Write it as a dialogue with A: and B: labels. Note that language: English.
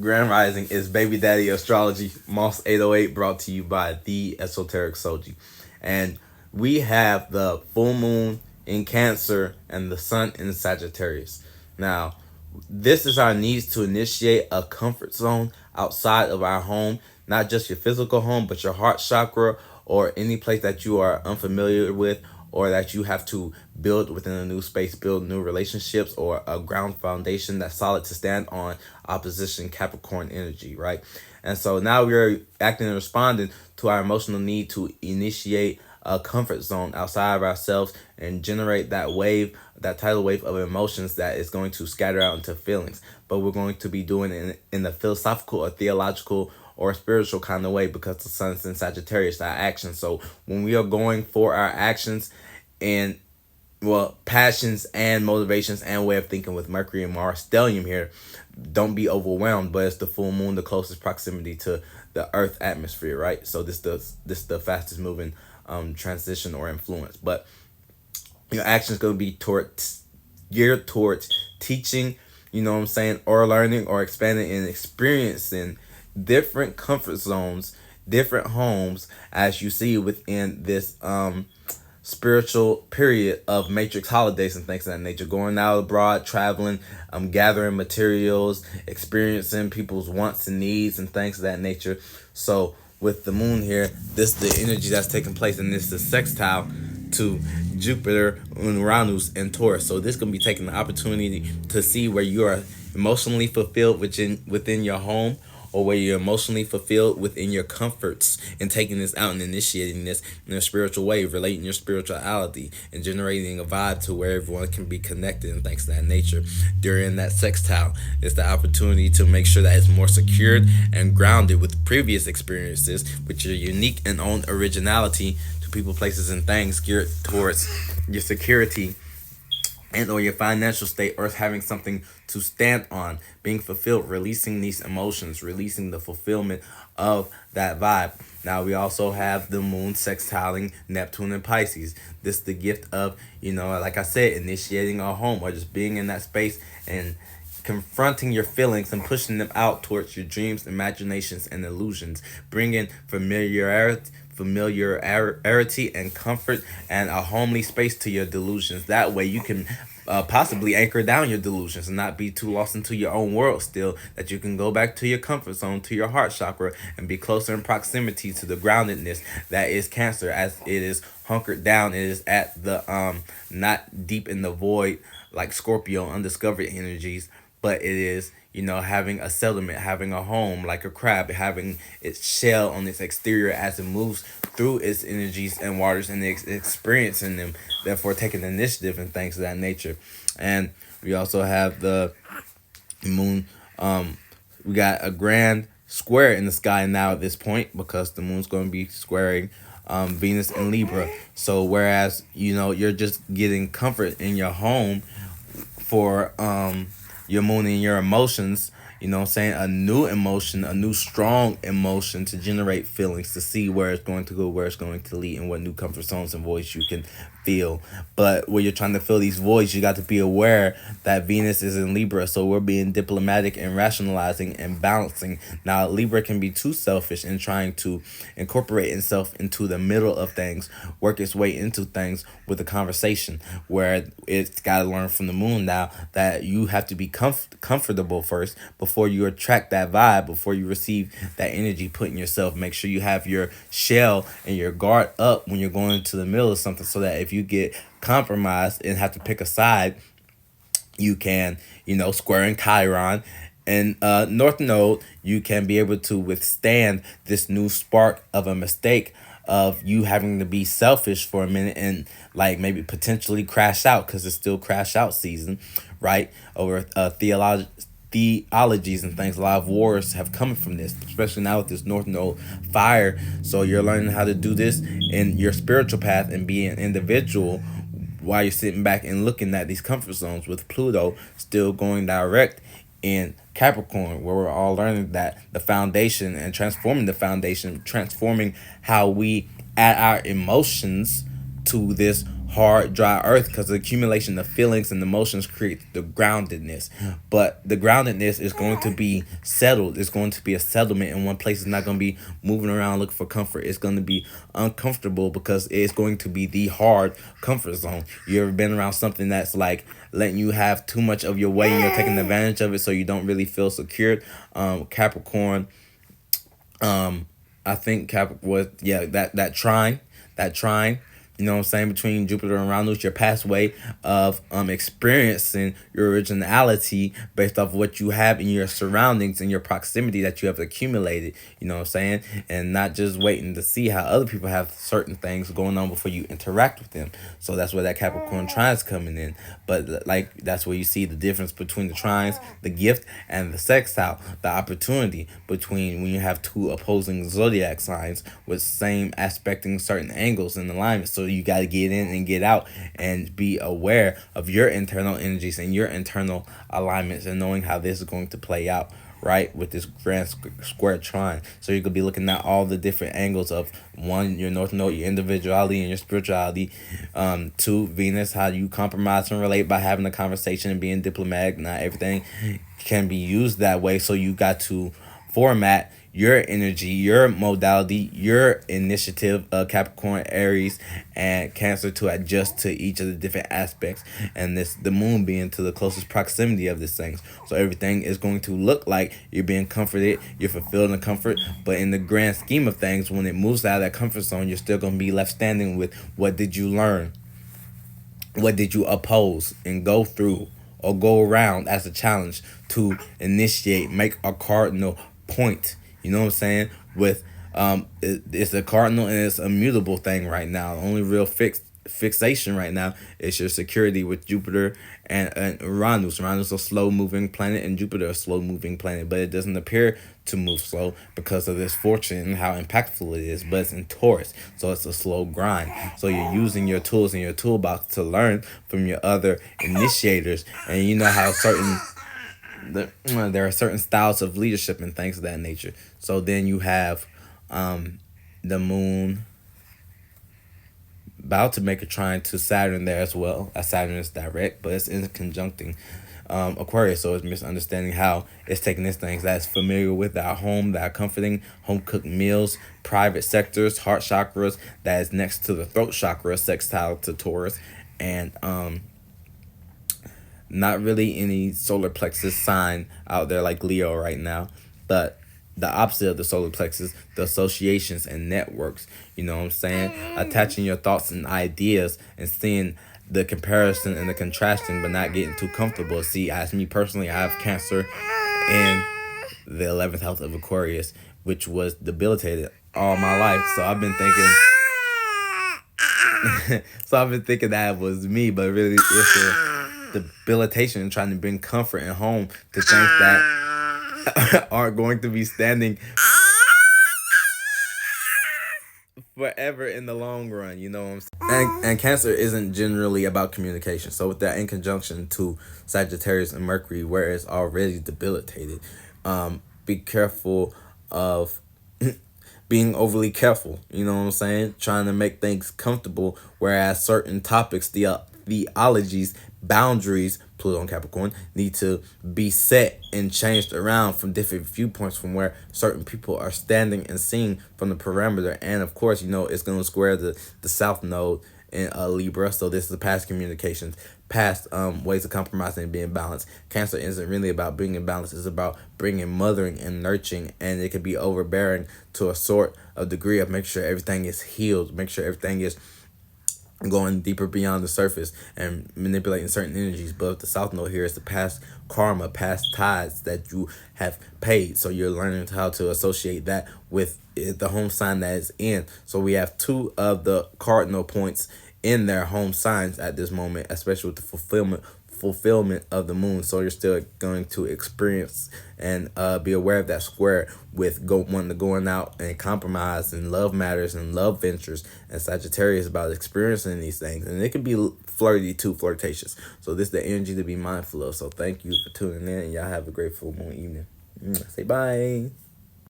A: Grand Rising is Baby Daddy Astrology, Moss 808, brought to you by The Esoteric Soji. And we have the full moon in Cancer and the sun in Sagittarius. Now, this is our needs to initiate a comfort zone outside of our home, not just your physical home, but your heart chakra or any place that you are unfamiliar with or that you have to build within a new space, build new relationships or a ground foundation that's solid to stand on opposition Capricorn energy, right? And so now we're acting and responding to our emotional need to initiate a comfort zone outside of ourselves and generate that wave, that tidal wave of emotions that is going to scatter out into feelings. But we're going to be doing it in the philosophical or theological or spiritual kind of way because the sun's in Sagittarius, our actions. So when we are going for our actions and passions and motivations and way of thinking with Mercury and Mars stellium here, don't be overwhelmed. But it's the full moon, the closest proximity to the Earth atmosphere, right? So this the fastest moving transition or influence. But your actions going to be geared towards teaching, you know what I'm saying, or learning or expanding and experiencing different comfort zones, different homes as you see within this spiritual period of matrix holidays and things of that nature, going out abroad, traveling, gathering materials, experiencing people's wants and needs and things of that nature. So with the moon here, this the energy that's taking place, and this is sextile to Jupiter, Uranus, and Taurus. So this gonna be taking the opportunity to see where you are emotionally fulfilled within your home, or where you're emotionally fulfilled within your comforts, and taking this out and initiating this in a spiritual way, relating your spirituality and generating a vibe to where everyone can be connected and things of that nature. During that sextile, it's the opportunity to make sure that it's more secured and grounded with previous experiences, with your unique and own originality to people, places, and things geared towards your security and or your financial state, or having something to stand on, being fulfilled, releasing these emotions, releasing the fulfillment of that vibe. Now we also have the moon sextiling Neptune and Pisces. This is the gift of, like I said, initiating a home or just being in that space and confronting your feelings and pushing them out towards your dreams, imaginations, and illusions, bringing familiarity and comfort and a homely space to your delusions. That way you can possibly anchor down your delusions and not be too lost into your own world still, that you can go back to your comfort zone, to your heart chakra, and be closer in proximity to the groundedness that is Cancer, as it is hunkered down. It is at the not deep in the void like Scorpio, undiscovered energies, but it is, having a settlement, having a home like a crab, having its shell on its exterior as it moves through its energies and waters and experiencing them, therefore taking initiative and things of that nature. And we also have the moon. We got a grand square in the sky now at this point, because the moon's going to be squaring Venus in Libra. So whereas, you're just getting comfort in your home for your moon and your emotions, a new emotion, a new strong emotion to generate feelings, to see where it's going to go, where it's going to lead, and what new comfort zones and voids you can feel. But when you're trying to fill these voids, you got to be aware that Venus is in Libra, so we're being diplomatic and rationalizing and balancing. Now Libra can be too selfish in trying to incorporate itself into the middle of things, work its way into things with a conversation, where it's got to learn from the moon now that you have to be comfortable first before you attract that vibe, before you receive that energy put in yourself. Make sure you have your shell and your guard up when you're going into the middle of something, so that if you get compromised and have to pick a side, you can, square in Chiron and North Node, you can be able to withstand this new spark of a mistake of you having to be selfish for a minute and like maybe potentially crash out, because it's still crash out season, right? Over theologies and things. A lot of wars have come from this, especially now with this North Node fire. So you're learning how to do this in your spiritual path and be an individual, while you're sitting back and looking at these comfort zones, with Pluto still going direct in Capricorn, where we're all learning that the foundation and transforming the foundation, transforming how we add our emotions to this hard, dry earth, because the accumulation of feelings and emotions creates the groundedness. But the groundedness is going to be settled. It's going to be a settlement in one place. It's not going to be moving around looking for comfort. It's going to be uncomfortable because it's going to be the hard comfort zone. You ever been around something that's like letting you have too much of your way and you're taking advantage of it, so you don't really feel secured? Capricorn, I think Cap was, yeah, that trine, you know what I'm saying, between Jupiter and Uranus, your pathway of experiencing your originality based off what you have in your surroundings and your proximity that you have accumulated, you know what I'm saying, and not just waiting to see how other people have certain things going on before you interact with them. So that's where that Capricorn trine's coming in. But like, that's where you see the difference between the trines, the gift, and the sextile, the opportunity between when you have two opposing zodiac signs with same aspecting certain angles and alignment. So you got to get in and get out and be aware of your internal energies and your internal alignments, and knowing how this is going to play out, right, with this grand square trine. So you could be looking at all the different angles of, one, your north node, your individuality and your spirituality. Two, Venus, how you compromise and relate by having a conversation and being diplomatic. Not everything can be used that way, so you got to format your energy, your modality, your initiative, Capricorn, Aries, and Cancer, to adjust to each of the different aspects. And this, the moon being to the closest proximity of these things. So everything is going to look like you're being comforted, you're fulfilled in comfort, but in the grand scheme of things, when it moves out of that comfort zone, you're still going to be left standing with, what did you learn? What did you oppose and go through or go around as a challenge to initiate, make a cardinal point? You know what I'm saying? With it's a cardinal and it's a mutable thing right now. The only real fixation right now is your security with Jupiter and Uranus. Uranus is a slow moving planet and Jupiter a slow moving planet, but it doesn't appear to move slow because of this fortune and how impactful it is. But it's in Taurus, so it's a slow grind. So you're using your tools in your toolbox to learn from your other initiators, and you know how there are certain styles of leadership and things of that nature. So then you have the moon about to make a trine to Saturn there as well. Saturn is direct, but it's in conjuncting Aquarius, so it's misunderstanding how it's taking this things that's familiar with our home, that are comforting, home cooked meals, private sectors, heart chakras, that is next to the throat chakra, sextile to Taurus, and not really any solar plexus sign out there like Leo right now, but the opposite of the solar plexus, the associations and networks. You know what I'm saying? Attaching your thoughts and ideas and seeing the comparison and the contrasting, but not getting too comfortable. See, as me personally, I have Cancer in the 11th house of Aquarius, which was debilitated all my life. So I've been thinking. That it was me, but really it's a debilitation and trying to bring comfort and home to things that aren't going to be standing forever in the long run. You know what I'm saying? And Cancer isn't generally about communication. So with that in conjunction to Sagittarius and Mercury, where it's already debilitated, be careful of being overly careful. You know what I'm saying? Trying to make things comfortable, whereas certain topics, the theologies, boundaries, Pluto and Capricorn, need to be set and changed around from different viewpoints from where certain people are standing and seeing from the parameter. And of course, you know, it's going to square the South Node in Libra. So this is the past communications, past ways of compromising and being balanced. Cancer isn't really about bringing balance. It's about bringing mothering and nurturing, and it can be overbearing to a sort of degree of make sure everything is healed, make sure everything is going deeper beyond the surface and manipulating certain energies. But the South Node here is the past karma, past ties that you have paid. So you're learning how to associate that with the home sign that is in. So we have two of the cardinal points in their home signs at this moment, especially with the fulfillment of the moon. So you're still going to experience and be aware of that square with wanting to going out and compromise and love matters and love ventures. And Sagittarius is about experiencing these things, and it can be flirty too, flirtatious. So this is the energy to be mindful of. So thank you for tuning in, and y'all have a great full moon evening. Say bye.